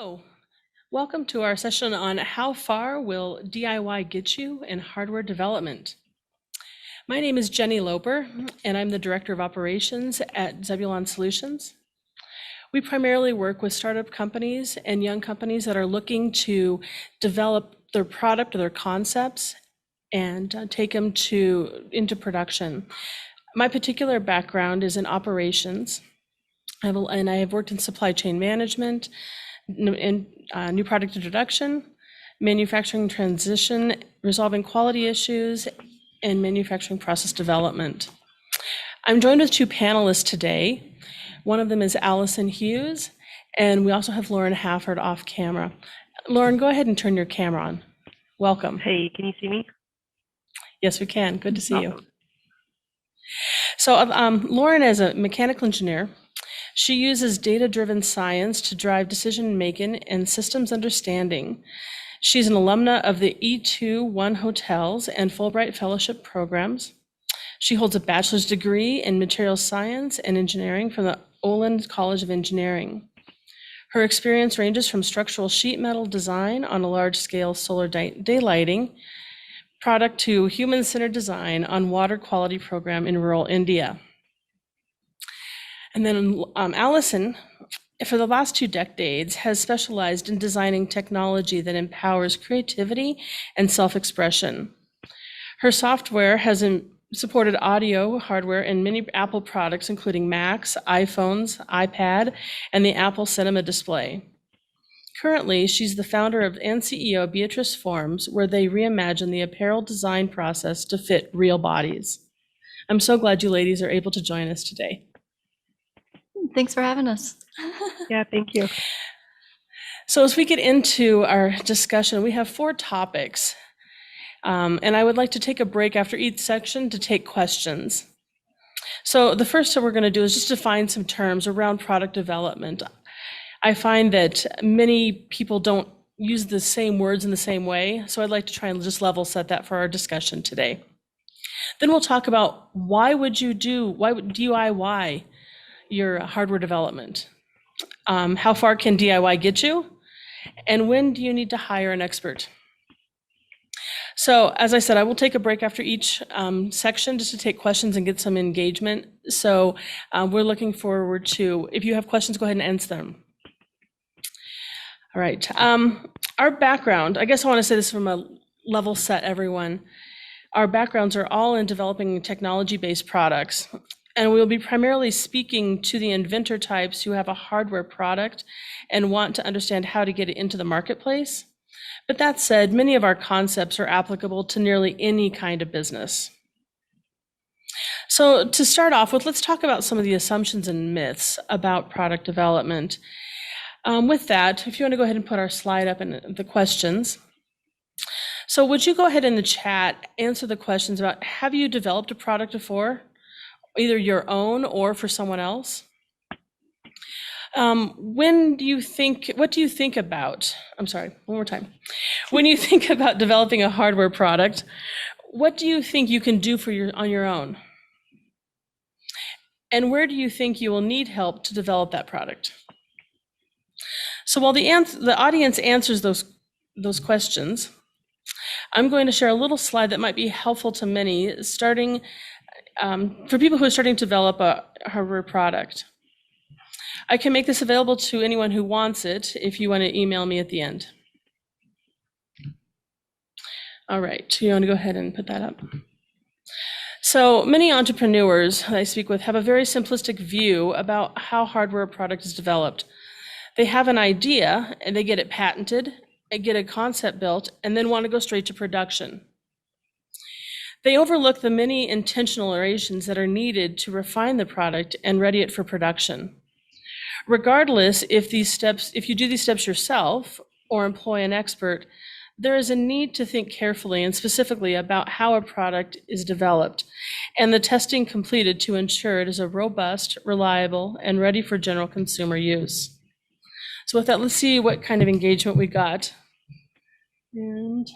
Hello, welcome to our session on how far will DIY get you in hardware development. My name is Jenny Loper, and I'm the Director of Operations at Zebulon Solutions. We primarily work with startup companies and young companies that are looking to develop their product or their concepts and take them into production. My particular background is in operations, and I have worked in supply chain management, new product introduction, manufacturing transition, resolving quality issues, and manufacturing process development. I'm joined with two panelists today. One of them is Allison Hughes, and we also have Lauren Hafford off camera. Lauren, go ahead and turn your camera on. Welcome. Hey, can you see me? Yes, we can. Good to see you. Awesome. So Lauren is a mechanical engineer. She uses data-driven science to drive decision-making and systems understanding. She's an alumna of the E2-1 Hotels and Fulbright Fellowship programs. She holds a bachelor's degree in materials science and engineering from the Olin College of Engineering. Her experience ranges from structural sheet metal design on a large-scale solar daylighting product to human-centered design on water quality program in rural India. And then Allison, for the last 2 decades, has specialized in designing technology that empowers creativity and self-expression. Her software has supported audio hardware in many Apple products, including Macs, iPhones, iPad, and the Apple Cinema display. Currently, she's the founder and CEO of Beatrice Forms, where they reimagine the apparel design process to fit real bodies. I'm so glad you ladies are able to join us today. Thanks for having us. Yeah, thank you. So as we get into our discussion, we have 4 topics. And I would like to take a break after each section to take questions. So the first that we're going to do is just define some terms around product development. I find that many people don't use the same words in the same way, so I'd like to try and just level set that for our discussion today. Then we'll talk about why would DIY your hardware development? How far can DIY get you? And when do you need to hire an expert? So as I said, I will take a break after each section just to take questions and get some engagement. So we're looking forward to, if you have questions, go ahead and answer them. All right. Our background, I guess I want to say this from a level set, everyone. Our backgrounds are all in developing technology-based products. And we'll be primarily speaking to the inventor types who have a hardware product and want to understand how to get it into the marketplace. But that said, many of our concepts are applicable to nearly any kind of business. So to start off with, let's talk about some of the assumptions and myths about product development. With that, if you want to go ahead and put our slide up and the questions. So would you go ahead in the chat, answer the questions about, have you developed a product before? Either your own or for someone else? What do you think about, I'm sorry, one more time. When you think about developing a hardware product, what do you think you can do on your own? And where do you think you will need help to develop that product? So while the audience answers those questions, I'm going to share a little slide that might be helpful to many, starting for people who are starting to develop a hardware product. I can make this available to anyone who wants it if you want to email me at the end. All right, you want to go ahead and put that up? So many entrepreneurs that I speak with have a very simplistic view about how hardware product is developed. They have an idea and they get it patented, and get a concept built, and then want to go straight to production. They overlook the many intentional iterations that are needed to refine the product and ready it for production. Regardless if you do these steps yourself or employ an expert, there is a need to think carefully and specifically about how a product is developed and the testing completed to ensure it is a robust, reliable, and ready for general consumer use. So with that, let's see what kind of engagement we got. And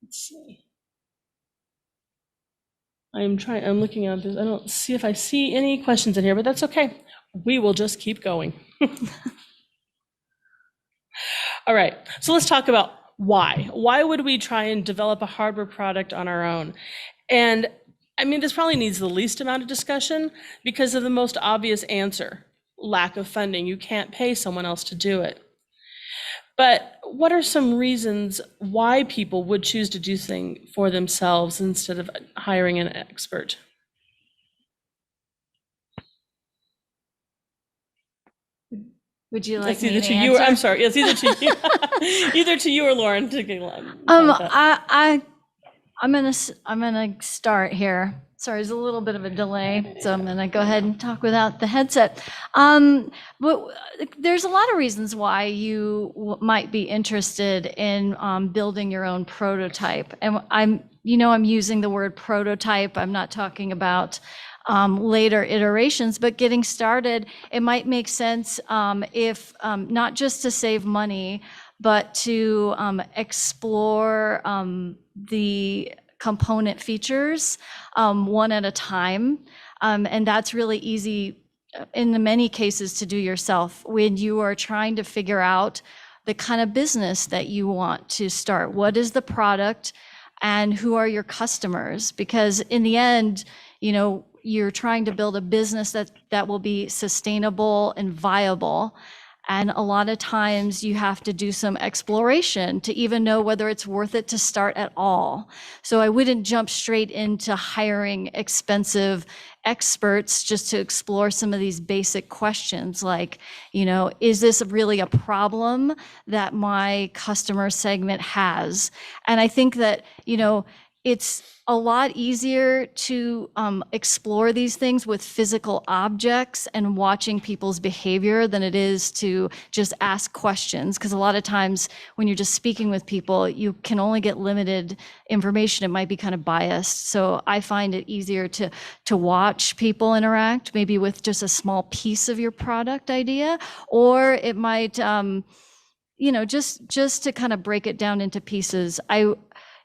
let's see. I'm looking at this. I don't see if I see any questions in here, but that's okay. We will just keep going. All right, so let's talk about why. Why would we try and develop a hardware product on our own? And I mean, this probably needs the least amount of discussion because of the most obvious answer: lack of funding. You can't pay someone else to do it. But what are some reasons why people would choose to do things for themselves instead of hiring an expert? Would you like It's me either to to you or, I'm answer? sorry, it's either to you, either to you or Lauren to get I'm gonna start here. Sorry, there's a little bit of a delay, so I'm gonna go ahead and talk without the headset. But there's a lot of reasons why you might be interested in building your own prototype. And I'm using the word prototype. I'm not talking about later iterations, but getting started, it might make sense if not just to save money, but to explore the component features one at a time. And that's really easy in many cases to do yourself when you are trying to figure out the kind of business that you want to start. What is the product and who are your customers? Because in the end, you're trying to build a business that will be sustainable and viable. And a lot of times you have to do some exploration to even know whether it's worth it to start at all. So I wouldn't jump straight into hiring expensive experts just to explore some of these basic questions like, is this really a problem that my customer segment has? And I think that, it's a lot easier to explore these things with physical objects and watching people's behavior than it is to just ask questions. Because a lot of times when you're just speaking with people, you can only get limited information. It might be kind of biased. So I find it easier to watch people interact, maybe with just a small piece of your product idea, or it might, just to kind of break it down into pieces.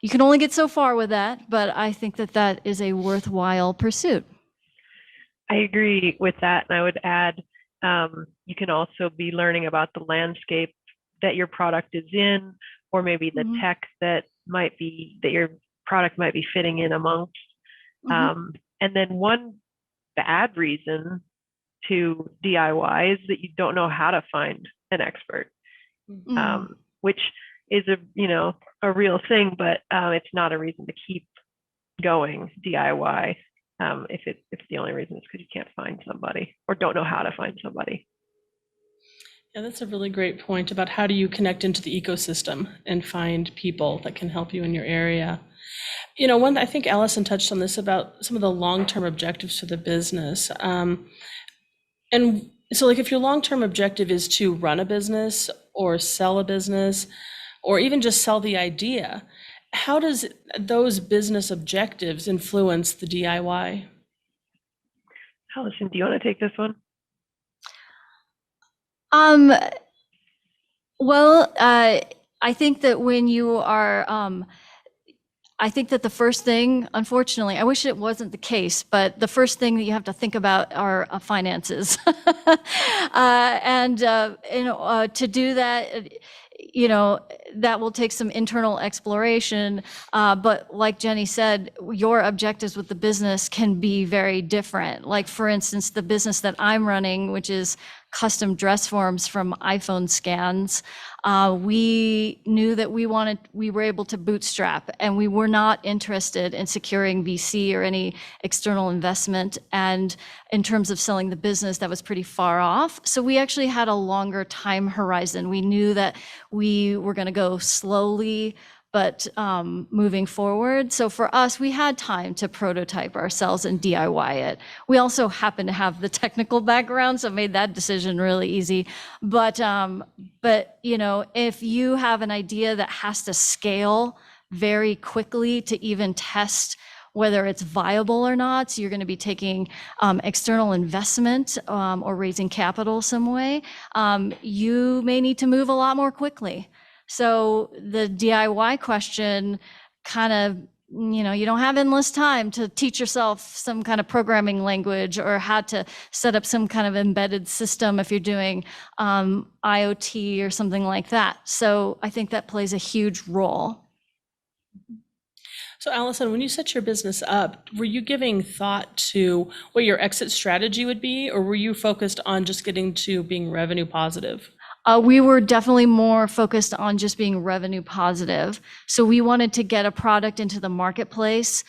You can only get so far with that, but I think that is a worthwhile pursuit. I agree with that. And I would add, you can also be learning about the landscape that your product is in, or maybe the tech that your product might be fitting in amongst. And then one bad reason to DIY is that you don't know how to find an expert, which is a real thing, but it's not a reason to keep going DIY. If the only reason is because you can't find somebody or don't know how to find somebody. Yeah, that's a really great point about how do you connect into the ecosystem and find people that can help you in your area. I think Allison touched on this about some of the long-term objectives for the business. And so like if your long-term objective is to run a business or sell a business, or even just sell the idea, how does those business objectives influence the DIY? Allison, do you want to take this one? Well, I think that when you are, I think that the first thing, unfortunately, I wish it wasn't the case, but the first thing that you have to think about are finances. To do that, that will take some internal exploration. But like Jenny said, your objectives with the business can be very different. Like, for instance, the business that I'm running, which is custom dress forms from iPhone scans, we knew that we were able to bootstrap, and we were not interested in securing VC or any external investment. And in terms of selling the business, that was pretty far off. So we actually had a longer time horizon. We knew that we were going to go slowly, but moving forward. So for us, we had time to prototype ourselves and DIY it. We also happen to have the technical background, so it made that decision really easy. But if you have an idea that has to scale very quickly to even test whether it's viable or not, so you're going to be taking external investment or raising capital some way, you may need to move a lot more quickly. So the DIY question kind of you don't have endless time to teach yourself some kind of programming language or how to set up some kind of embedded system if you're doing IoT or something like that. So I think that plays a huge role. So Allison, when you set your business up, were you giving thought to what your exit strategy would be, or were you focused on just getting to being revenue positive? We were definitely more focused on just being revenue positive. So we wanted to get a product into the marketplace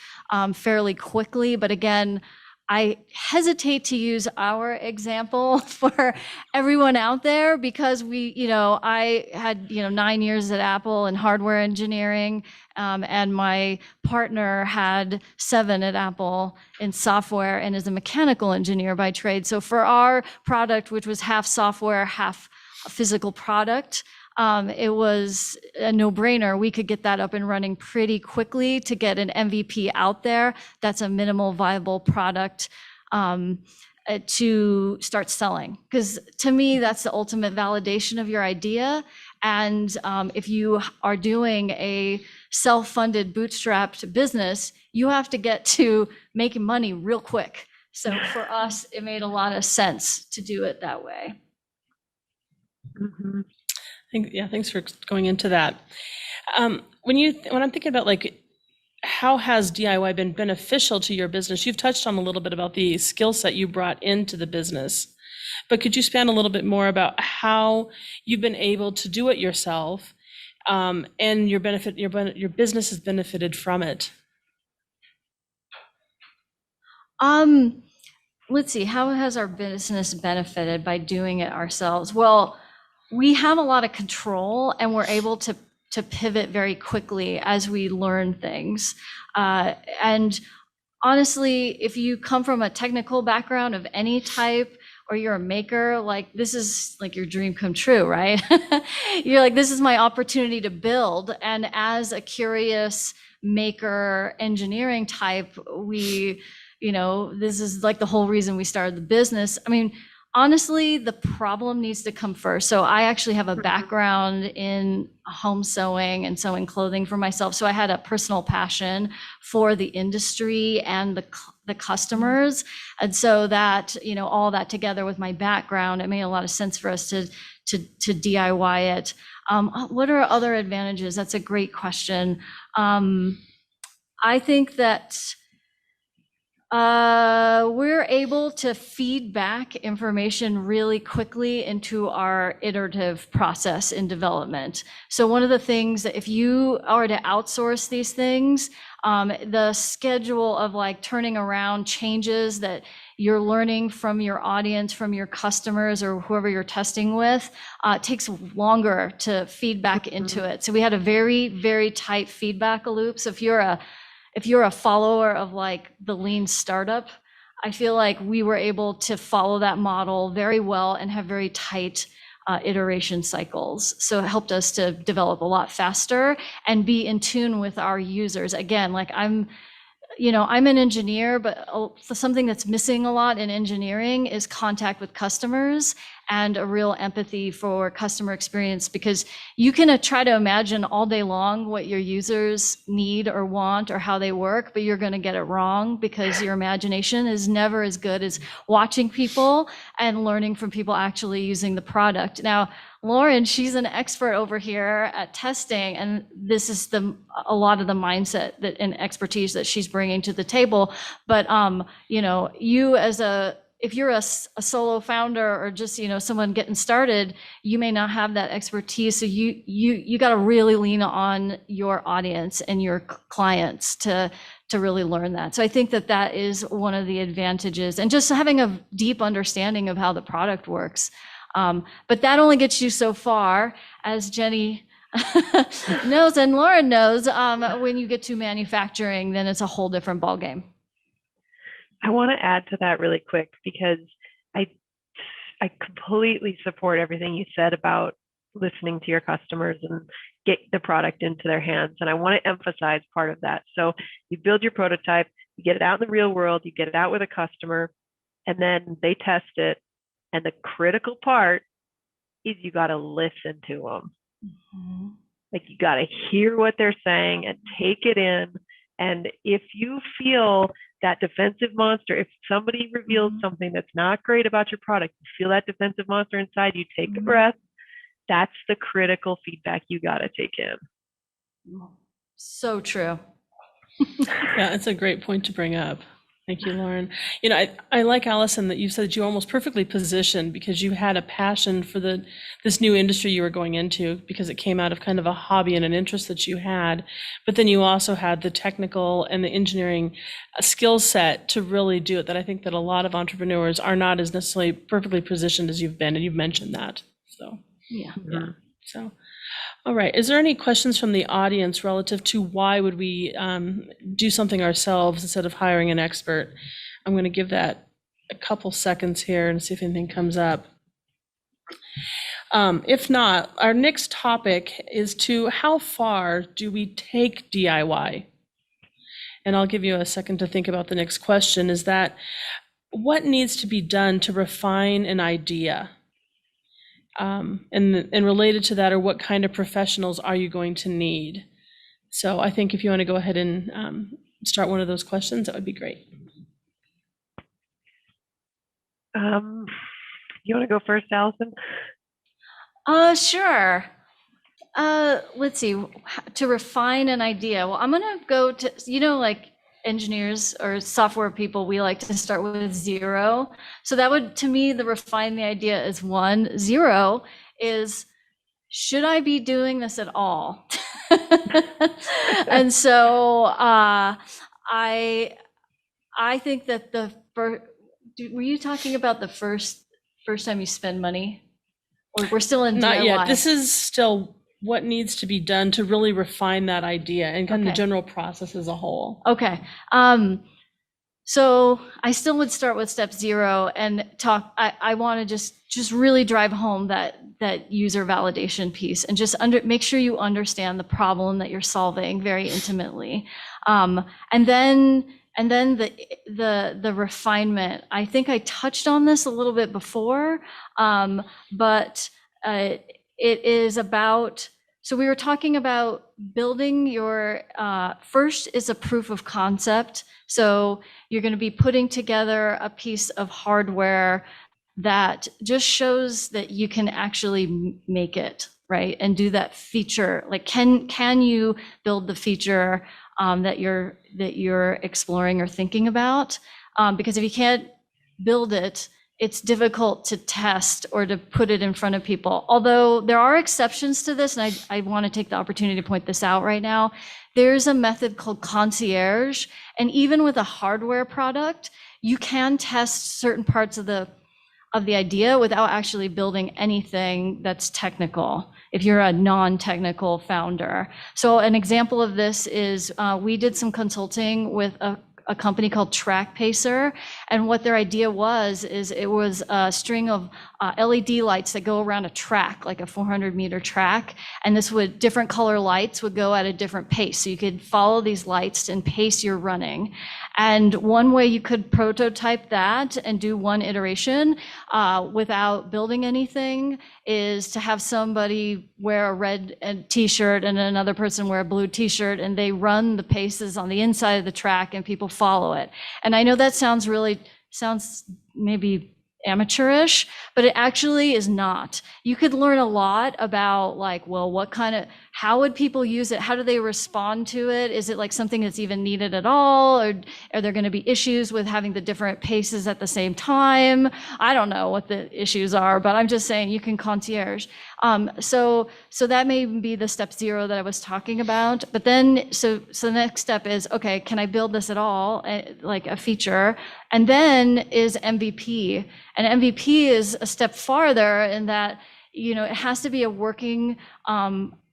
fairly quickly. But again, I hesitate to use our example for everyone out there because I had, 9 years at Apple in hardware engineering, and my partner had 7 at Apple in software and is a mechanical engineer by trade. So for our product, which was half software, half a physical product, it was a no-brainer. We could get that up and running pretty quickly to get an MVP out there. That's a minimal viable product to start selling. Because to me, that's the ultimate validation of your idea. And if you are doing a self-funded, bootstrapped business, you have to get to making money real quick. So for us, it made a lot of sense to do it that way. Mm-hmm. Thanks for going into that. When I'm thinking about like, how has DIY been beneficial to your business? You've touched on a little bit about the skill set you brought into the business, but could you span a little bit more about how you've been able to do it yourself, and your business has benefited from it? Let's see, how has our business benefited by doing it ourselves? Well, we have a lot of control and we're able to pivot very quickly as we learn things. And honestly, if you come from a technical background of any type, or you're a maker, like this is like your dream come true, right? You're like, this is my opportunity to build. And as a curious maker engineering type, this is like the whole reason we started the business. I mean, honestly, the problem needs to come first. So I actually have a background in home sewing and sewing clothing for myself. So I had a personal passion for the industry and the customers. And so that, all that together with my background, it made a lot of sense for us to DIY it. What are other advantages? That's a great question. I think that we're able to feed back information really quickly into our iterative process in development. So one of the things that if you are to outsource these things, the schedule of like turning around changes that you're learning from your audience, from your customers or whoever you're testing with, takes longer to feed back into it. So we had a very, very tight feedback loop. So if you're a follower of like the lean startup, I feel like we were able to follow that model very well and have very tight iteration cycles. So it helped us to develop a lot faster and be in tune with our users. Again, like I'm an engineer, but something that's missing a lot in engineering is contact with customers and a real empathy for customer experience, because you can try to imagine all day long what your users need or want or how they work, but you're going to get it wrong because your imagination is never as good as watching people and learning from people actually using the product. Now, Lauren, she's an expert over here at testing, and this is a lot of the mindset and expertise that she's bringing to the table. But if you're a solo founder or just someone getting started, you may not have that expertise. So you got to really lean on your audience and your clients to really learn that. So I think that is one of the advantages, and just having a deep understanding of how the product works. But that only gets you so far, as Jenny knows and Lauren knows. When you get to manufacturing, then it's a whole different ballgame. I want to add to that really quick, because I completely support everything you said about listening to your customers and get the product into their hands. And I want to emphasize part of that. So you build your prototype, you get it out in the real world, you get it out with a customer, and then they test it. And the critical part is you got to listen to them. Mm-hmm. Like you got to hear what they're saying and take it in And if you feel that defensive monster, if somebody reveals something that's not great about your product, you feel that defensive monster inside, you take a breath. That's the critical feedback you got to take in. So true. Yeah, it's a great point to bring up. Thank you, Lauren. You know, I like, Allison, that you said you almost perfectly positioned because you had a passion for this new industry you were going into because it came out of kind of a hobby and an interest that you had. But then you also had the technical and the engineering skill set to really do it, that I think that a lot of entrepreneurs are not as necessarily perfectly positioned as you've been, and you've mentioned that. So, Yeah. So, all right. Is there any questions from the audience relative to why would we do something ourselves instead of hiring an expert? I'm going to give that a couple seconds here and see if anything comes up. If not, our next topic is to how far do we take DIY? And I'll give you a second to think about the next question, is that what needs to be done to refine an idea? And related to that, or what kind of professionals are you going to need? So I think if you want to go ahead and start one of those questions, that would be great. You want to go first, Allison? Sure. Let's see, to refine an idea. Well, I'm going to go to, like engineers or software people, we like to start with 0. So that would, to me, the refine the idea is 1. 0 is, should I be doing this at all? And so I think that were you talking about the first time you spend money? Or we're still in Not DIY? yet. This is still what needs to be done to really refine that idea and kind of the general process as a whole. Okay. So I still would start with step 0 and talk. I want to just really drive home that user validation piece and just make sure you understand the problem that you're solving very intimately. And then the refinement. I think I touched on this a little bit before, but it is about, so we were talking about building your, first is a proof of concept. So you're going to be putting together a piece of hardware that just shows that you can actually make it, right? And do that feature. Like, can you build the feature that you're exploring or thinking about? Because if you can't build it, it's difficult to test or to put it in front of people. Although there are exceptions to this, and I want to take the opportunity to point this out right now. There's a method called concierge, and even with a hardware product, you can test certain parts of the idea without actually building anything that's technical, if you're a non-technical founder. So an example of this is we did some consulting with a company called Track Pacer, and what their idea was it was a string of LED lights that go around a track, like a 400-meter track, and different color lights would go at a different pace, so you could follow these lights and pace you're running. And one way you could prototype that and do one iteration without building anything is to have somebody wear a red t-shirt and another person wear a blue t-shirt, and they run the paces on the inside of the track and people follow it. And I know that sounds maybe amateurish, but it actually is not. You could learn a lot about, like, well, how would people use it? How do they respond to it? Is it like something that's even needed at all? Or are there going to be issues with having the different paces at the same time? I don't know what the issues are, but I'm just saying you can concierge. So that may be the step 0 that I was talking about. But then, so the next step is, okay, can I build this at all? Like a feature. And then is MVP. And MVP is a step farther in that, it has to be a working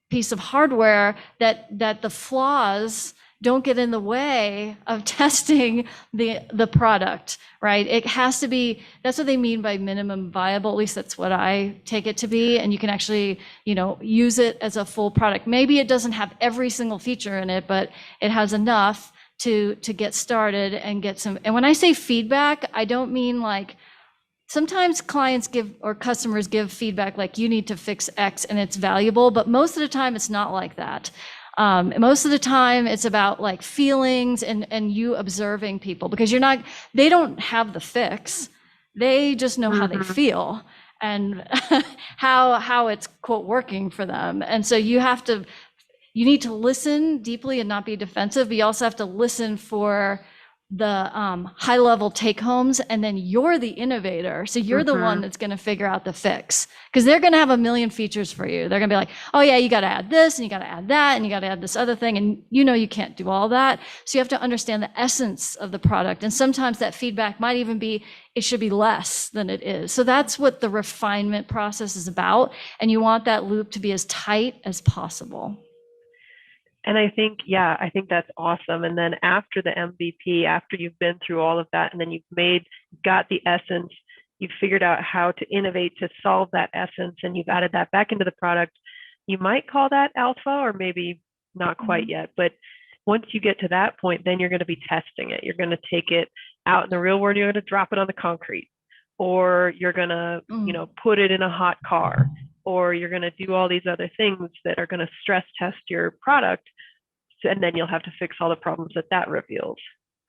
piece of hardware that the flaws don't get in the way of testing the product, right? It has to be, that's what they mean by minimum viable, at least that's what I take it to be. And you can actually, use it as a full product. Maybe it doesn't have every single feature in it, but it has enough to get started and get some, and when I say feedback, I don't mean like, sometimes clients or customers give feedback like you need to fix X and it's valuable, but most of the time it's not like that. Most of the time it's about like feelings and you observing people, because they don't have the fix. They just know how they feel and how it's quote working for them. And so you need to listen deeply and not be defensive, but you also have to listen for the high level take homes, and then you're the innovator. So you're the one that's going to figure out the fix, because they're going to have a million features for you. They're going to be like, oh yeah, you got to add this and you got to add that and you got to add this other thing. And you can't do all that. So you have to understand the essence of the product. And sometimes that feedback might even be, it should be less than it is. So that's what the refinement process is about. And you want that loop to be as tight as possible. And I think that's awesome. And then after the MVP, after you've been through all of that, and then got the essence, you've figured out how to innovate to solve that essence, and you've added that back into the product, you might call that alpha, or maybe not quite yet. But once you get to that point, then you're going to be testing it. You're going to take it out in the real world. You're going to drop it on the concrete, or you're going to, put it in a hot car, or you're going to do all these other things that are going to stress test your product. And then you'll have to fix all the problems that reveals.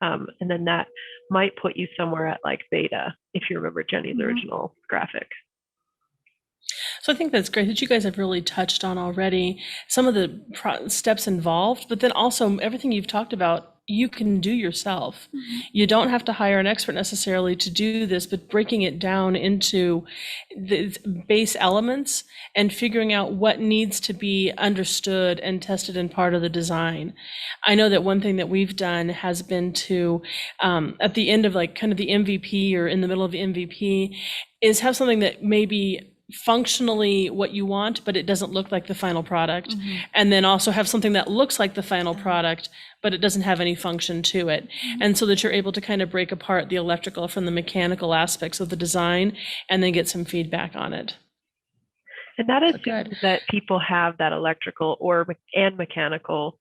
And then that might put you somewhere at like beta, if you remember Jenny's original graphic. So I think that's great that you guys have really touched on already some of the steps involved, but then also everything you've talked about, you can do yourself. You don't have to hire an expert necessarily to do this, but breaking it down into the base elements and figuring out what needs to be understood and tested in part of the design. I know that one thing that we've done has been to, at the end of like kind of the MVP or in the middle of the MVP, is have something that maybe functionally what you want, but it doesn't look like the final product. And then also have something that looks like the final product, but it doesn't have any function to it. And so that you're able to kind of break apart the electrical from the mechanical aspects of the design and then get some feedback on it. And that is good that people have that electrical and mechanical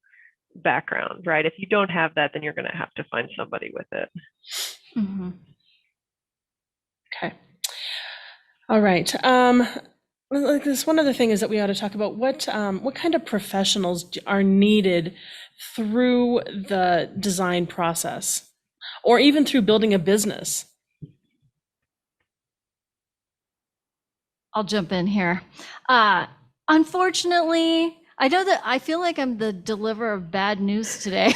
background, right? If you don't have that, then you're going to have to find somebody with it. Okay. All right. This one other thing is that we ought to talk about what kind of professionals are needed through the design process, or even through building a business. I'll jump in here. Unfortunately, I feel like I'm the deliverer of bad news today.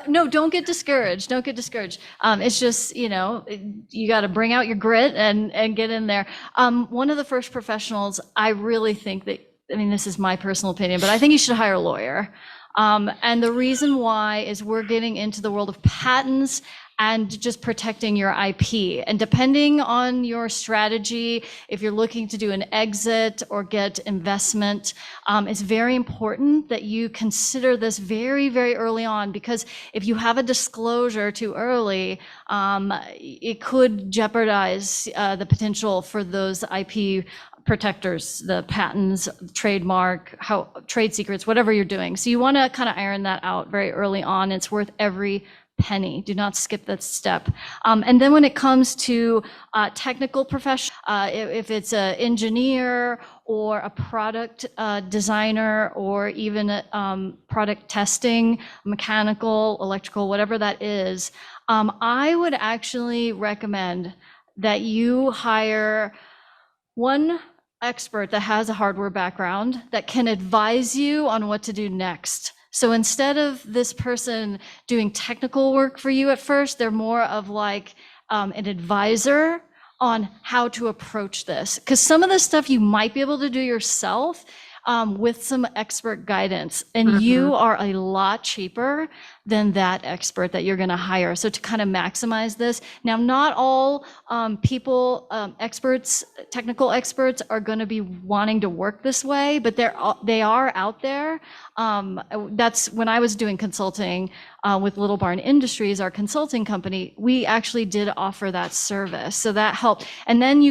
No, don't get discouraged. Don't get discouraged. It's just, you got to bring out your grit and get in there. One of the first professionals, I really think this is my personal opinion, but I think you should hire a lawyer. And the reason why is we're getting into the world of patents and just protecting your IP. And depending on your strategy, if you're looking to do an exit or get investment, it's very important that you consider this very, very early on, because if you have a disclosure too early, it could jeopardize the potential for those IP protectors, the patents, trademark, trade secrets, whatever you're doing. So you want to kind of iron that out very early on. It's worth every penny. Do not skip that step. And then when it comes to technical profession, if it's an engineer or a product designer, or even product testing, mechanical, electrical, whatever that is, I would actually recommend that you hire one expert that has a hardware background that can advise you on what to do next. So instead of this person doing technical work for you at first, they're more of like an advisor on how to approach this. Because some of the stuff you might be able to do yourself with some expert guidance, and you are a lot cheaper than that expert that you're going to hire. So to kind of maximize this, now not all experts, technical experts, are going to be wanting to work this way, but they are out there. That's when I was doing consulting with Little Barn Industries, our consulting company. We actually did offer that service, so that helped. And then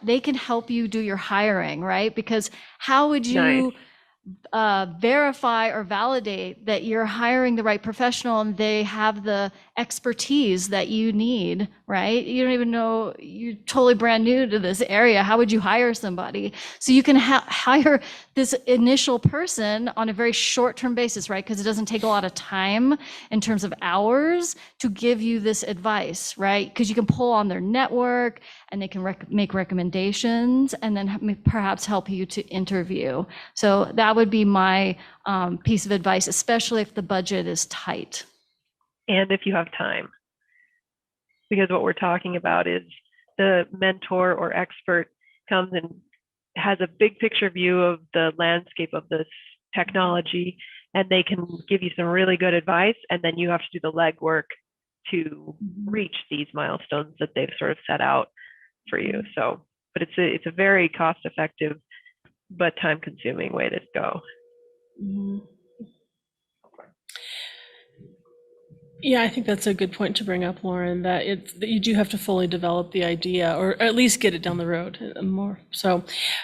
they can help you do your hiring, right? Because how would you verify or validate that you're hiring the right professional and they have the expertise that you need, right? You don't even know, you're totally brand new to this area. How would you hire somebody? So you can hire this initial person on a very short-term basis, right? Because it doesn't take a lot of time in terms of hours to give you this advice, right? Because you can pull on their network and they can make recommendations and then perhaps help you to interview. So that would be my piece of advice, especially if the budget is tight. And if you have time, because what we're talking about is the mentor or expert comes and has a big picture view of the landscape of this technology, and they can give you some really good advice, and then you have to do the legwork to reach these milestones that they've sort of set out for you. So, but it's a very cost effective but time consuming way to go. Mm-hmm. Yeah, I think that's a good point to bring up, Lauren, that you do have to fully develop the idea, or at least get it down the road more. So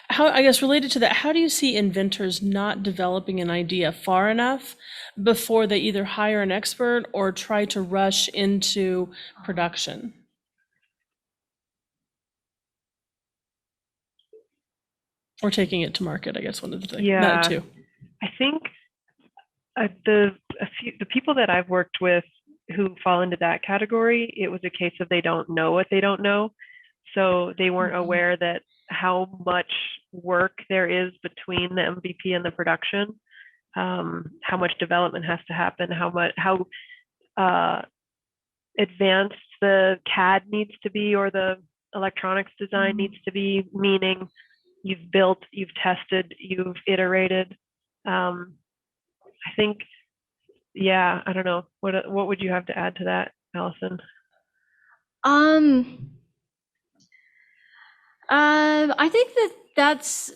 I guess related to that, how do you see inventors not developing an idea far enough before they either hire an expert or try to rush into production? Or taking it to market, I guess, one of the things. Yeah, That too. I think the people that I've worked with who fall into that category, it was a case of they don't know what they don't know. So they weren't aware that how much work there is between the MVP and the production, how much development has to happen, how advanced the CAD needs to be, or the electronics design needs to be, meaning you've built, you've tested, you've iterated. I think, yeah, I don't know. What would you have to add to that, Allison? I think that's,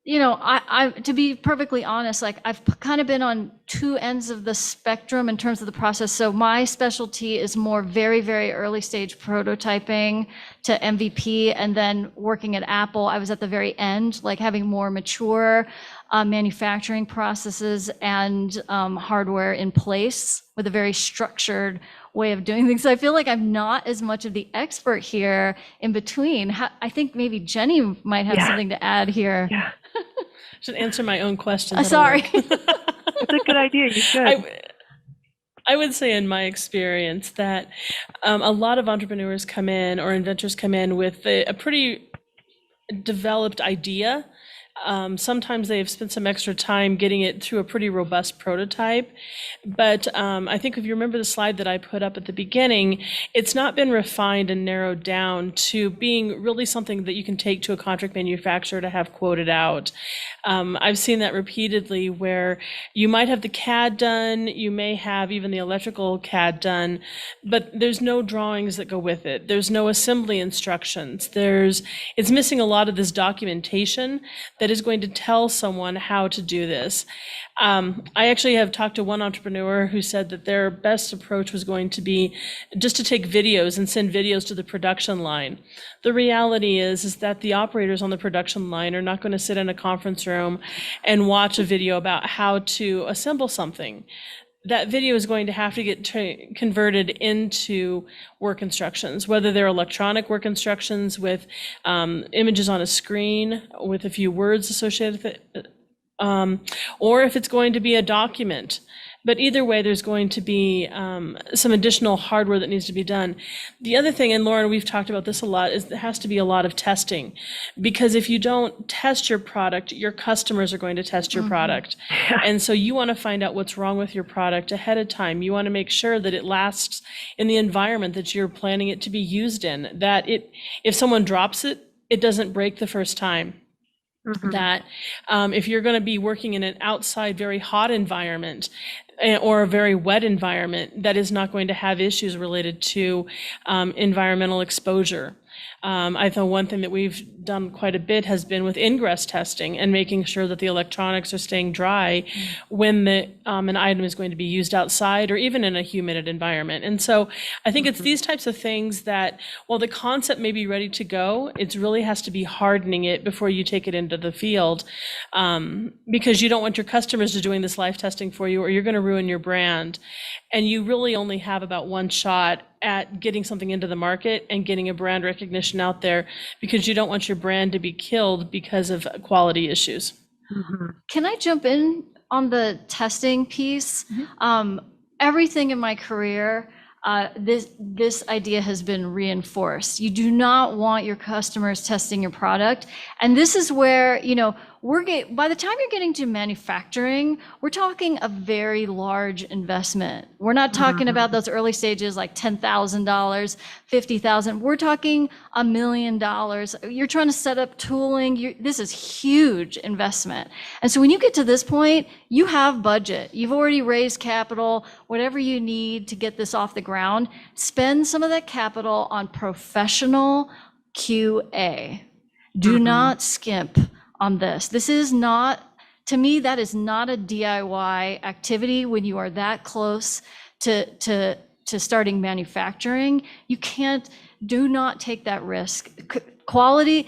you know, I to be perfectly honest, like I've kind of been on two ends of the spectrum in terms of the process. So my specialty is more very, very early stage prototyping to MVP, and then working at Apple, I was at the very end, like having more mature manufacturing processes and hardware in place with a very structured way of doing things. So I feel like I'm not as much of the expert here in between. I think maybe Jenny might have something to add here. Yeah. Should answer my own question. Sorry. It's a good idea. You should. I would say in my experience that a lot of entrepreneurs come in, or inventors come in with a pretty developed idea. Sometimes they've spent some extra time getting it through a pretty robust prototype. But I think if you remember the slide that I put up at the beginning, it's not been refined and narrowed down to being really something that you can take to a contract manufacturer to have quoted out. I've seen that repeatedly, where you might have the CAD done, you may have even the electrical CAD done, but there's no drawings that go with it. There's no assembly instructions. It's missing a lot of this documentation that is going to tell someone how to do this. I actually have talked to one entrepreneur who said that their best approach was going to be just to take videos and send videos to the production line. The reality is that the operators on the production line are not going to sit in a conference room and watch a video about how to assemble something. That video is going to have to get converted into work instructions, whether they're electronic work instructions with images on a screen with a few words associated with it, or if it's going to be a document. But either way, there's going to be some additional hardware that needs to be done. The other thing, and Lauren, we've talked about this a lot, is there has to be a lot of testing. Because if you don't test your product, your customers are going to test your product. And so you want to find out what's wrong with your product ahead of time. You want to make sure that it lasts in the environment that you're planning it to be used in, that if someone drops it, it doesn't break the first time. That if you're going to be working in an outside, very hot environment, or a very wet environment, that is not going to have issues related to environmental exposure. I know one thing that we've done quite a bit has been with ingress testing and making sure that the electronics are staying dry when an item is going to be used outside or even in a humid environment. And so I think it's these types of things that, while the concept may be ready to go, it really has to be hardening it before you take it into the field, because you don't want your customers to doing this live testing for you, or you're going to ruin your brand. And you really only have about one shot at getting something into the market and getting a brand recognition out there, because you don't want your brand to be killed because of quality issues. Can I jump in on the testing piece? Everything in my career, this idea has been reinforced. You do not want your customers testing your product. And this is where, by the time you're getting to manufacturing, we're talking a very large investment. We're not talking about those early stages like $10,000, $50,000. We're talking $1 million. You're trying to set up tooling. This is huge investment. And so when you get to this point, you have budget. You've already raised capital, whatever you need to get this off the ground. Spend some of that capital on professional QA. Do not skimp on this. This is not, to me, that is not a DIY activity when you are that close to starting manufacturing. You do not take that risk. Quality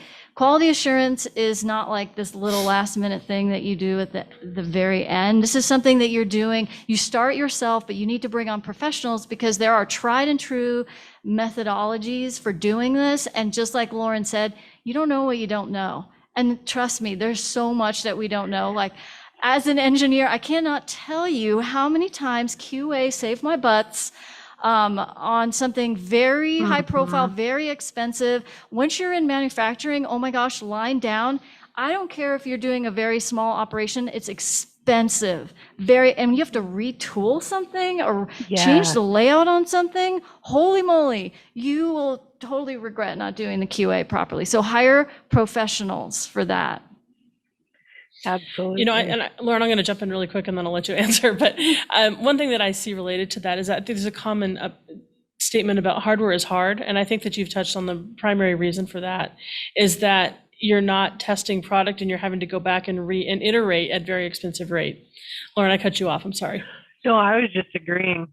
assurance is not like this little last minute thing that you do at the very end. This is something that you're doing. You start yourself, but you need to bring on professionals, because there are tried and true methodologies for doing this. And just like Lauren said, you don't know what you don't know. And trust me, there's so much that we don't know. Like, as an engineer, I cannot tell you how many times QA saved my butts on something very high profile, very expensive. Once you're in manufacturing, oh my gosh, line down. I don't care if you're doing a very small operation, it's expensive. And you have to retool something or change the layout on something. Holy moly, you will totally regret not doing the QA properly. So hire professionals for that. Absolutely. Lauren, I'm going to jump in really quick and then I'll let you answer. But one thing that I see related to that is that there's a common statement about hardware is hard. And I think that you've touched on the primary reason for that is that you're not testing product and you're having to go back and iterate at very expensive rate. Lauren, I cut you off. I'm sorry. No, I was just agreeing.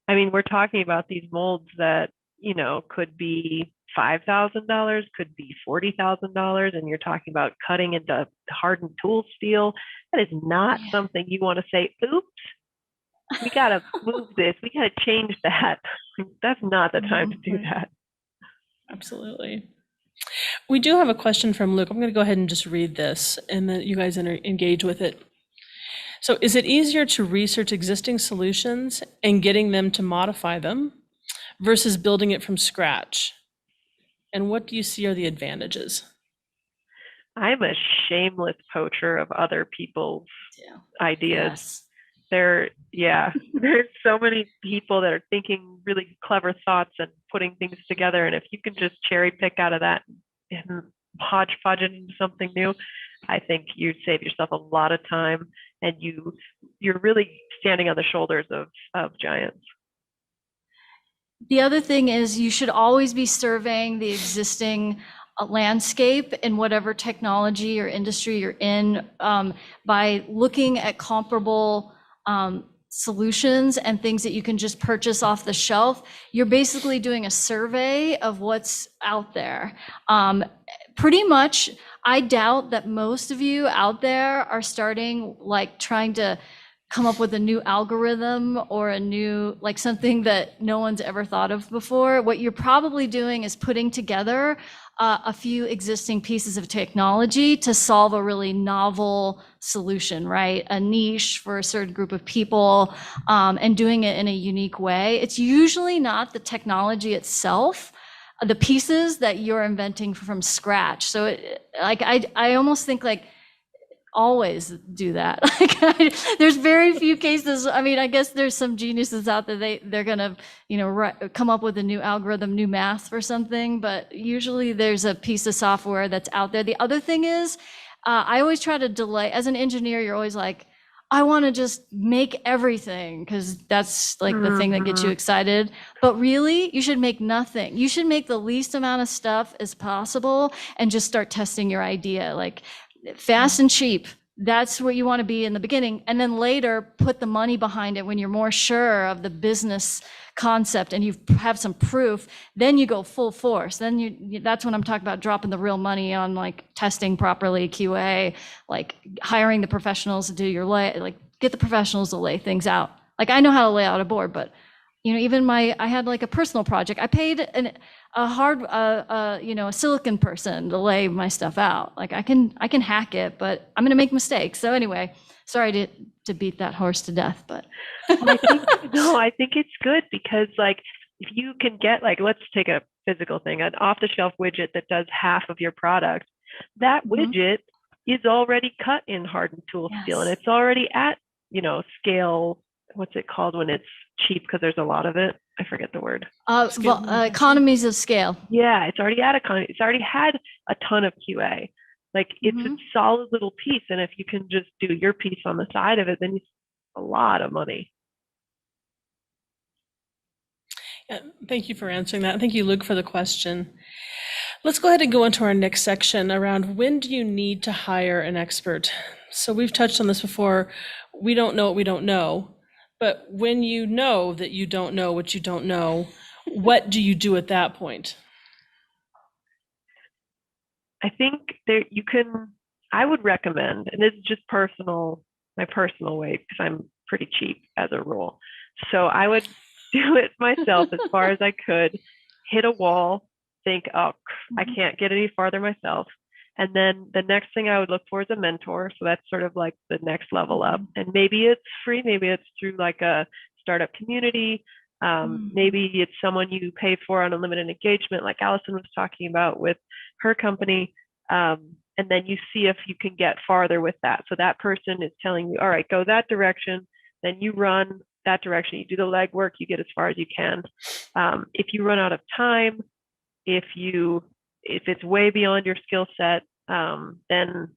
I mean, we're talking about these molds that, could be $5,000, could be $40,000, and you're talking about cutting into hardened tool steel. That is not something you want to say, oops, we got to move this. We got to change that. That's not the time to do that. Absolutely. We do have a question from Luke. I'm going to go ahead and just read this and then you guys engage with it. So, is it easier to research existing solutions and getting them to modify them versus building it from scratch? And what do you see are the advantages? I'm a shameless poacher of other people's ideas. Yes. There's so many people that are thinking really clever thoughts and putting things together. And if you can just cherry pick out of that and hodgepodge it into something new, I think you'd save yourself a lot of time, and you're really standing on the shoulders of giants. The other thing is you should always be surveying the existing landscape in whatever technology or industry you're in by looking at comparable solutions and things that you can just purchase off the shelf. You're basically doing a survey of what's out there. Pretty much, I doubt that most of you out there are starting trying to come up with a new algorithm or a new, something that no one's ever thought of before. What you're probably doing is putting together a few existing pieces of technology to solve a really novel solution, right? A niche for a certain group of people, and doing it in a unique way. It's usually not the technology itself, the pieces that you're inventing from scratch. So I almost think always do that. There's very few cases. I mean, I guess there's some geniuses out there, they're gonna, come up with a new algorithm, new math for something, but usually there's a piece of software that's out there. The other thing is, I always try to delay, as an engineer, you're always like, I want to just make everything because that's like the thing that gets you Mhm. excited. But really, you should make nothing. You should make the least amount of stuff as possible and just start testing your idea. Like fast and cheap. That's what you want to be in the beginning. And then later, put the money behind it when you're more sure of the business concept and you have some proof. Then you go full force. Then that's when I'm talking about dropping the real money on like testing properly, QA, like hiring the professionals to do your like get the professionals to lay things out. Like I know how to lay out a board, but even I had like a personal project. I paid a silicon person to lay my stuff out. Like I can hack it, but I'm gonna make mistakes. So anyway, sorry to beat that horse to death, but I think it's good because like if you can get like, let's take a physical thing, an off-the-shelf widget that does half of your product, that widget is already cut in hardened tool steel and it's already at, scale. What's it called when it's cheap because there's a lot of it? I forget the word. Economies of scale. Yeah, it's already at economy. It's already had a ton of QA. Like it's a solid little piece, and if you can just do your piece on the side of it, then you save a lot of money. Yeah, thank you for answering that. Thank you, Luke, for the question. Let's go ahead and go into our next section around when do you need to hire an expert? So we've touched on this before. We don't know what we don't know. But when you know that you don't know what you don't know, what do you do at that point? I think I would recommend, and this is just my personal way, because I'm pretty cheap as a rule. So I would do it myself as far as I could, hit a wall, think, oh, I can't get any farther myself. And then the next thing I would look for is a mentor. So that's sort of like the next level up. And maybe it's free, maybe it's through like a startup community. Maybe it's someone you pay for on a limited engagement, like Allison was talking about with her company. And then you see if you can get farther with that. So that person is telling you, all right, go that direction. Then you run that direction. You do the legwork, you get as far as you can. If you run out of time, if it's way beyond your skill set, then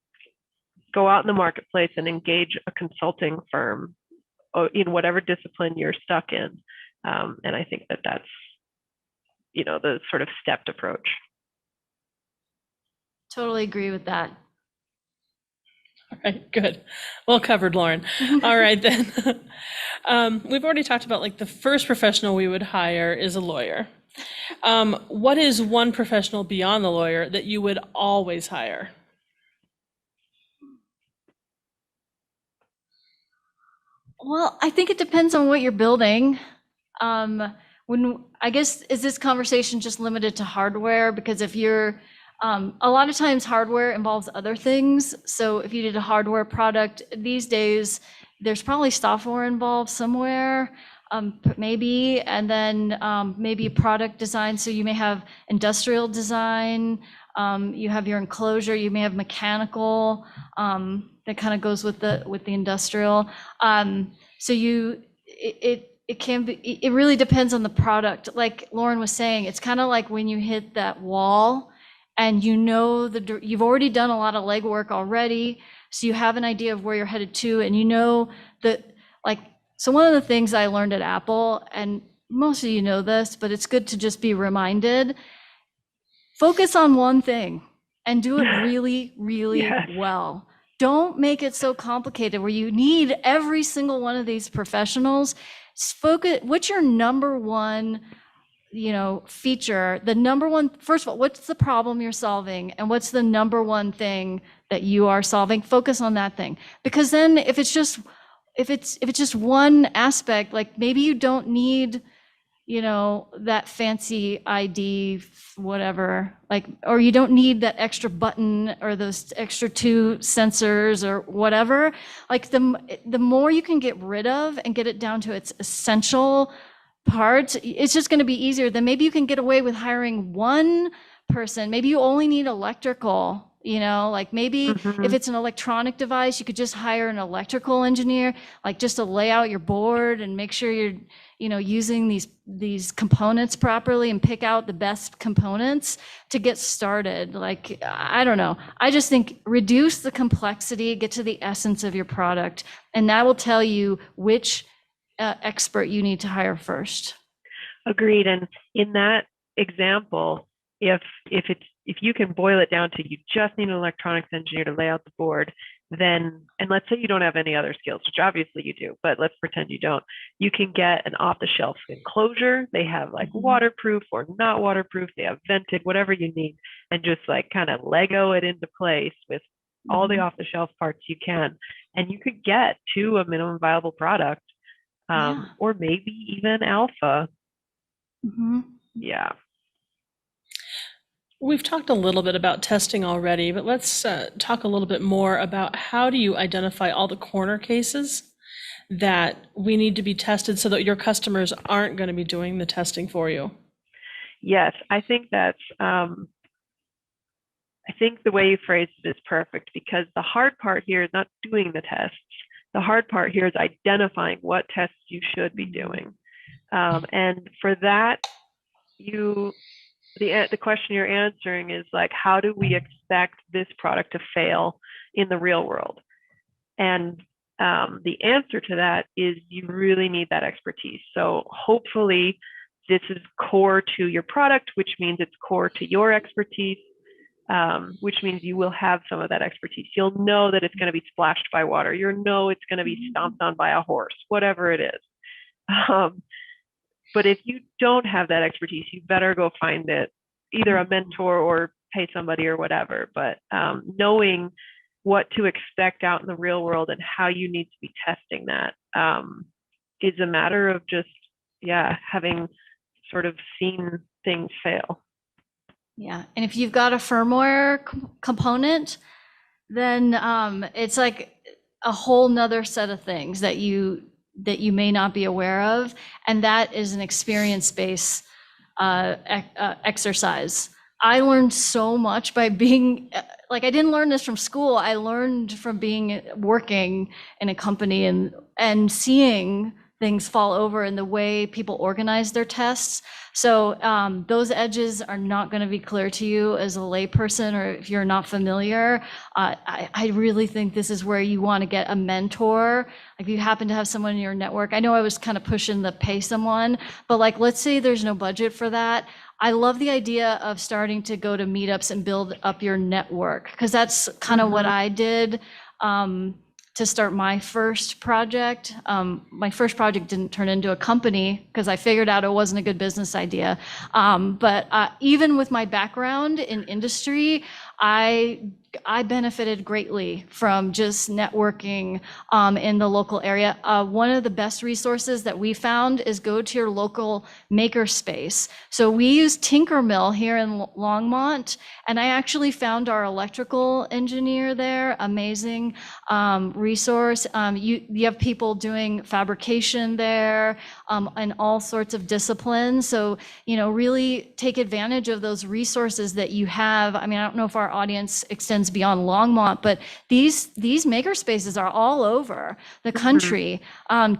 go out in the marketplace and engage a consulting firm in whatever discipline you're stuck in. And I think that's, the sort of stepped approach. Totally agree with that. All right, good. Well covered, Lauren. All right, then. We've already talked about like the first professional we would hire is a lawyer. What is one professional beyond the lawyer that you would always hire? Well, I think it depends on what you're building. I guess, is this conversation just limited to hardware? Because if you're, a lot of times hardware involves other things. So if you did a hardware product these days, there's probably software involved somewhere, maybe, and then maybe product design. So you may have industrial design, you have your enclosure, you may have mechanical, that kind of goes with the industrial. So it really depends on the product. Like Lauren was saying, it's kind of like when you hit that wall and you've already done a lot of legwork already. So you have an idea of where you're headed to, and so one of the things I learned at Apple, and most of you know this, but it's good to just be reminded, focus on one thing and do it really, really well. Don't make it so complicated where you need every single one of these professionals. Focus, what's your number one, feature? First of all, what's the problem you're solving? And what's the number one thing that you are solving? Focus on that thing. Because then if it's just one aspect, like maybe you don't need, that fancy ID, whatever, or you don't need that extra button or those extra 2 sensors or whatever. Like the more you can get rid of and get it down to its essential parts, it's just going to be easier. Then maybe you can get away with hiring one person. Maybe you only need electrical. Like maybe if it's an electronic device, you could just hire an electrical engineer, like just to lay out your board and make sure using these components properly and pick out the best components to get started. Like, I don't know. I just think reduce the complexity, get to the essence of your product, and that will tell you which expert you need to hire first. Agreed. And in that example, if you can boil it down to you just need an electronics engineer to lay out the board, then, and let's say you don't have any other skills, which obviously you do, but let's pretend you don't, you can get an off-the-shelf enclosure. They have like waterproof or not waterproof, they have vented, whatever you need, and just like kind of Lego it into place with all the off-the-shelf parts you can. And you could get to a minimum viable product, or maybe even alpha. Yeah. We've talked a little bit about testing already, but let's talk a little bit more about how do you identify all the corner cases that we need to be tested so that your customers aren't going to be doing the testing for you? Yes, I think that's, I think the way you phrased it is perfect, because the hard part here is not doing the tests. The hard part here is identifying what tests you should be doing. And for that, the question you're answering is like, how do we expect this product to fail in the real world? And the answer to that is you really need that expertise. So hopefully this is core to your product, which means it's core to your expertise, which means you will have some of that expertise. You'll know that it's going to be splashed by water. You'll know it's going to be stomped on by a horse, whatever it is. But if you don't have that expertise, you better go find it, either a mentor or pay somebody or whatever. But knowing what to expect out in the real world and how you need to be testing that is a matter of just, having sort of seen things fail. Yeah, and if you've got a firmware component, then it's like a whole nother set of things that you may not be aware of, and that is an experience-based exercise. I learned so much by being, like, I didn't learn this from school. I learned from working in a company and seeing things fall over in the way people organize their tests. So those edges are not going to be clear to you as a layperson, or if you're not familiar. I really think this is where you want to get a mentor. If you happen to have someone in your network, I know I was kind of pushing the pay someone, but like, let's say there's no budget for that. I love the idea of starting to go to meetups and build up your network, because that's kind of what I did to start my first project. My first project didn't turn into a company because I figured out it wasn't a good business idea. But even with my background in industry, I benefited greatly from just networking in the local area. One of the best resources that we found is go to your local makerspace. So we use Tinkermill here in Longmont, and I actually found our electrical engineer there. Amazing resource. You have people doing fabrication there and all sorts of disciplines. So, really take advantage of those resources that you have. I mean, I don't know if our audience extends beyond Longmont, but these maker spaces are all over the country.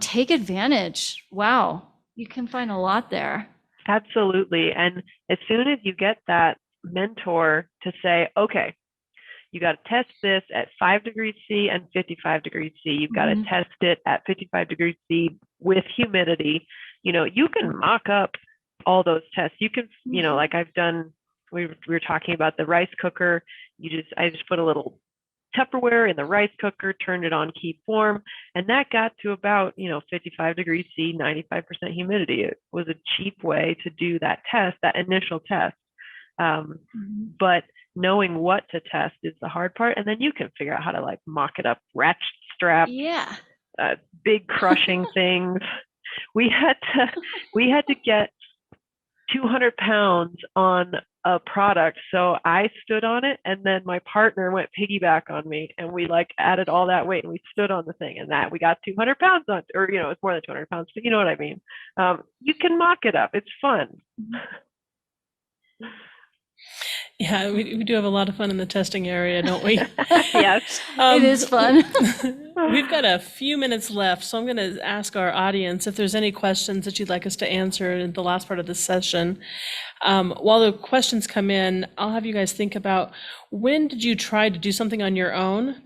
Take advantage. Wow, you can find a lot there. Absolutely. And as soon as you get that mentor to say, okay, you got to test this at 5 degrees C and 55 degrees C. You've got to test it at 55 degrees C with humidity. You can mock up all those tests. You can, like I've done, we were talking about the rice cooker. I just put a little Tupperware in the rice cooker, turned it on keep warm, and that got to about 55 degrees C, 95% humidity. It was a cheap way to do that test, that initial test. But knowing what to test is the hard part, and then you can figure out how to like mock it up, ratchet straps, big crushing things. We had to get 200 pounds on a product. So I stood on it, and then my partner went piggyback on me, and we like added all that weight and we stood on the thing, and that we got 200 pounds on, or, it's more than 200 pounds, but you know what I mean? You can mock it up. It's fun. Yeah, we do have a lot of fun in the testing area, don't we? Yes. It is fun. We've got a few minutes left, so I'm going to ask our audience if there's any questions that you'd like us to answer in the last part of this session. While the questions come in, I'll have you guys think about, when did you try to do something on your own,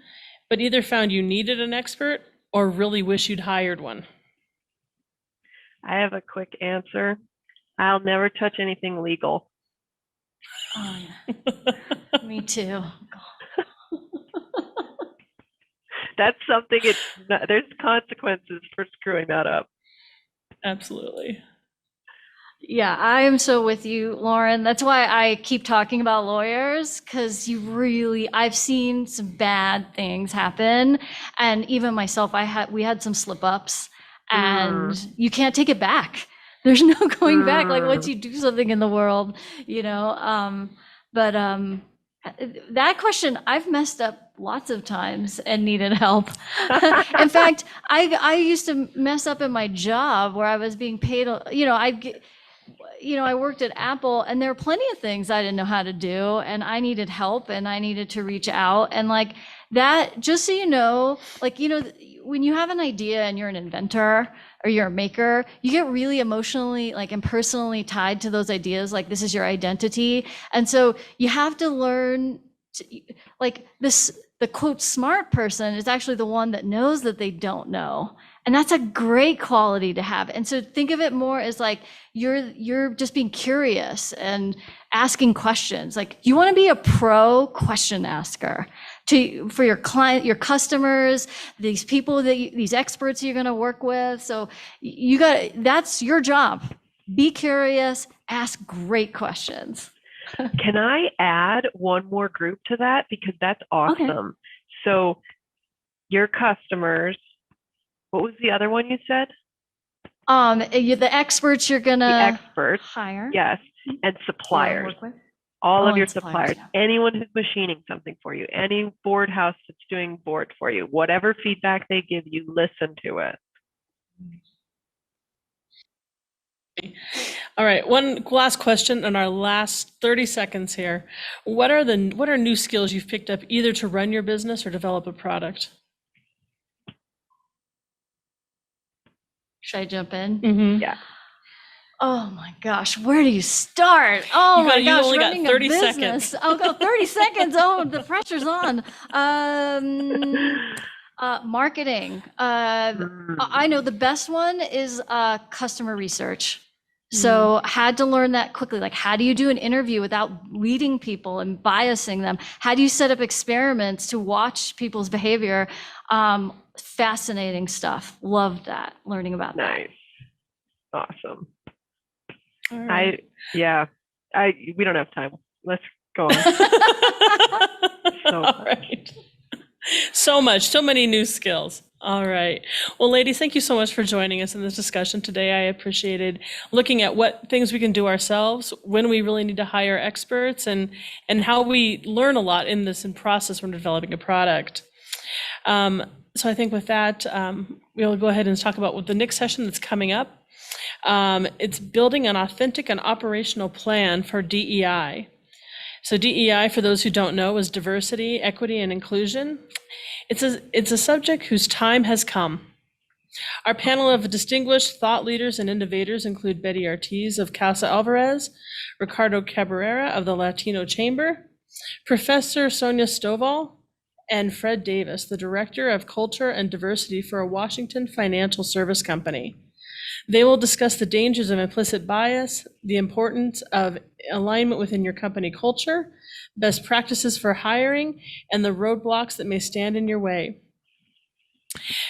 but either found you needed an expert or really wish you'd hired one? I have a quick answer. I'll never touch anything legal. Oh, yeah. Me too. That's something, there's consequences for screwing that up. Absolutely. Yeah, I am so with you, Lauren. That's why I keep talking about lawyers, because I've seen some bad things happen. And even myself, we had some slip ups, and you can't take it back. There's no going back. Like once you do something in the world, that question, I've messed up lots of times and needed help. In fact, I used to mess up in my job where I was being paid, I worked at Apple, and there were plenty of things I didn't know how to do, and I needed help, and I needed to reach out. And like that, just so you know, when you have an idea and you're an inventor or you're a maker, you get really emotionally and personally tied to those ideas. Like this is your identity. And so you have to learn the quote smart person is actually the one that knows that they don't know. And that's a great quality to have. And so think of it more as like you're just being curious and asking questions. Like you want to be a pro question asker for your client, your customers, these people these experts you're going to work with. So that's your job. Be curious, ask great questions. Can I add one more group to that? Because that's awesome. Okay. So your customers, what was the other one you said? The experts you're gonna hire. Yes, and suppliers. All of your suppliers. Yeah. Anyone who's machining something for you, any board house that's doing board for you, whatever feedback they give you, listen to it. All right, one last question in our last 30 seconds here. What are new skills you've picked up either to run your business or develop a product? Should I jump in? Mm-hmm. Yeah. Oh my gosh, where do you start? Oh my gosh, you only got 30 seconds. I'll go 30 seconds. Oh, the pressure's on. Marketing. I know the best one is customer research. So had to learn that quickly. Like, how do you do an interview without leading people and biasing them? How do you set up experiments to watch people's behavior? Fascinating stuff. Loved that, learning about that. Nice. Awesome. All right. We don't have time. Let's go on. All right. So many new skills. All right. Well, ladies, thank you so much for joining us in this discussion today. I appreciated looking at what things we can do ourselves, when we really need to hire experts, and how we learn a lot in this process when developing a product. So I think with that, we'll go ahead and talk about what the next session that's coming up. It's building an authentic and operational plan for DEI. So DEI, for those who don't know, is diversity, equity, and inclusion. It's a subject whose time has come. Our panel of distinguished thought leaders and innovators include Betty Ortiz of Casa Alvarez, Ricardo Cabrera of the Latino Chamber, Professor Sonia Stovall, and Fred Davis, the Director of Culture and Diversity for a Washington financial service company. They will discuss the dangers of implicit bias, the importance of alignment within your company culture, best practices for hiring, and the roadblocks that may stand in your way.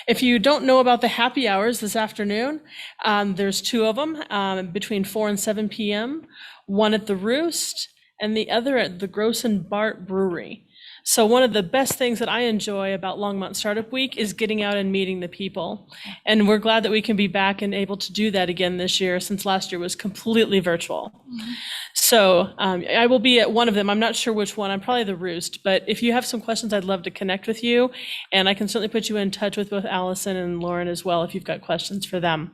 If you don't know about the happy hours this afternoon, there's two of them between 4 and 7 p.m., one at the Roost and the other at the Gross and Bart Brewery. So one of the best things that I enjoy about Longmont Startup Week is getting out and meeting the people. And we're glad that we can be back and able to do that again this year, since last year was completely virtual. Mm-hmm. So I will be at one of them. I'm not sure which one. I'm probably the Roost. But if you have some questions, I'd love to connect with you. And I can certainly put you in touch with both Allison and Lauren as well if you've got questions for them.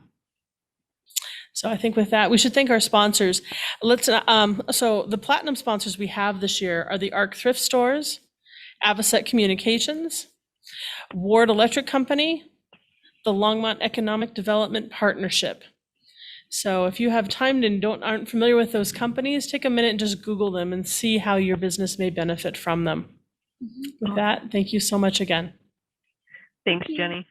So I think with that, we should thank our sponsors. So the platinum sponsors we have this year are the ARC Thrift Stores, Avocet Communications, Ward Electric Company, the Longmont Economic Development Partnership. So if you have time and aren't familiar with those companies, take a minute and just Google them and see how your business may benefit from them. With that, thank you so much again. Thanks, Jenny.